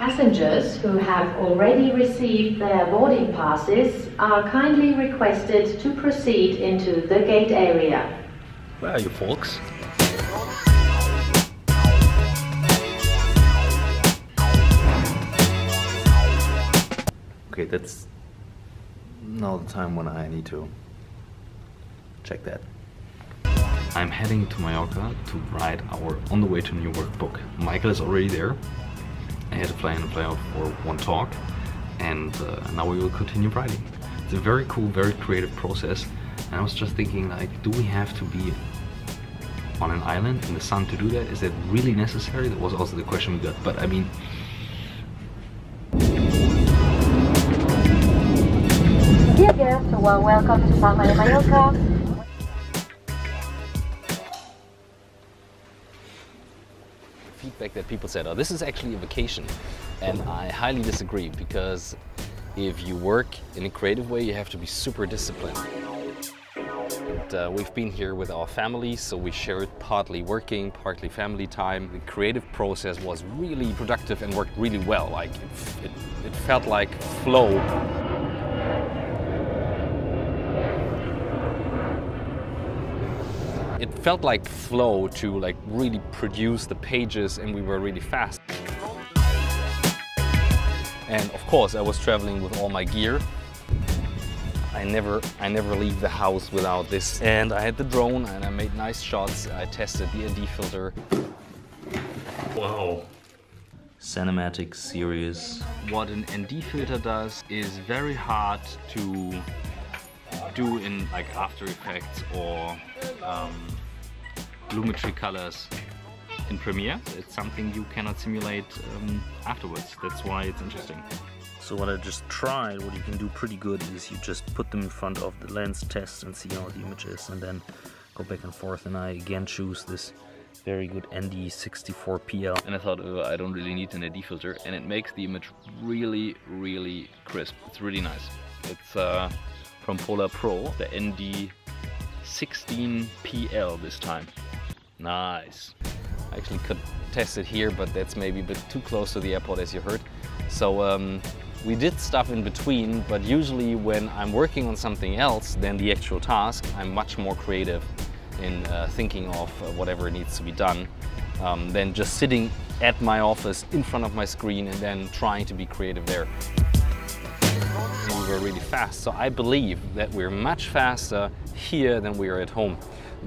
Passengers who have already received their boarding passes are kindly requested to proceed into the gate area. Where are you folks? Okay, that's now the time when I need to check that. I'm heading to Mallorca to write our On the Way to New York book. Michael is already there. I had to fly in and fly out for one talk, and now we will continue writing. It's a very cool, very creative process, and I was just thinking, like, do we have to be on an island in the sun to do that? Is that really necessary? That was also the question we got, but I mean, dear guests, well, welcome to Palma de Mallorca. Feedback that people said, oh, this is actually a vacation, and I highly disagree, because if you work in a creative way, you have to be super disciplined. And, we've been here with our family, so we shared partly working, partly family time. The creative process was really productive and worked really well. Like it felt like flow. It felt like flow to like really produce the pages, and we were really fast. And of course I was traveling with all my gear. I never leave the house without this. And I had the drone and I made nice shots. I tested the ND filter. Wow. Cinematic series. What an ND filter does is very hard to do in like After Effects or Lumetri colors in Premiere. It's something you cannot simulate afterwards. That's why it's interesting. So what I just tried, what you can do pretty good is you just put them in front of the lens, test and see how the image is, and then go back and forth. And I again choose this very good ND64PL. And I thought, oh, I don't really need an ND filter, and it makes the image really, really crisp. It's really nice. It's from Polar Pro, the ND16PL this time. Nice. I actually could test it here, but that's maybe a bit too close to the airport, as you heard. So we did stuff in between, but usually when I'm working on something else than the actual task, I'm much more creative in thinking of whatever needs to be done than just sitting at my office in front of my screen and then trying to be creative there. And we were really fast, so I believe that we're much faster here than we are at home.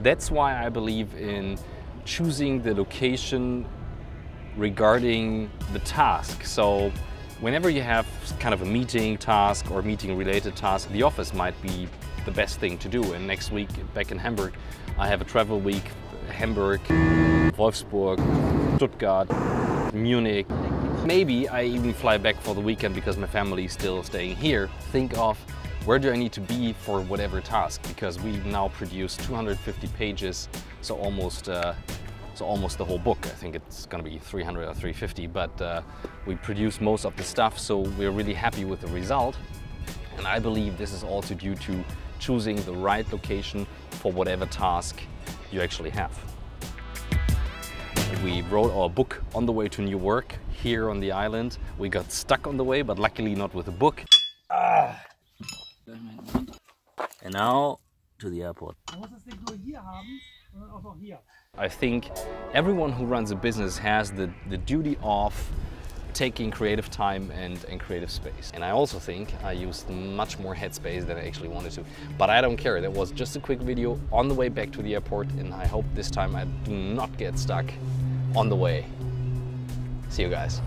That's why I believe in choosing the location regarding the task. So whenever you have kind of a meeting task or meeting related task, the office might be the best thing to do. And next week back in Hamburg, I have a travel week. Hamburg, Wolfsburg, Stuttgart, Munich. Maybe I even fly back for the weekend because my family is still staying here. Think of where do I need to be for whatever task, because we now produce 250 pages, so almost the whole book. I think it's going to be 300 or 350, but we produce most of the stuff, so we're really happy with the result. And I believe this is also due to choosing the right location for whatever task you actually have. We wrote our book On the Way to New York here on the island. We got stuck on the way, but luckily not with a book. And now to the airport. I think everyone who runs a business has the duty of taking creative time and creative space. And I also think I used much more headspace than I actually wanted to. But I don't care, that was just a quick video on the way back to the airport, and I hope this time I do not get stuck on the way. See you guys.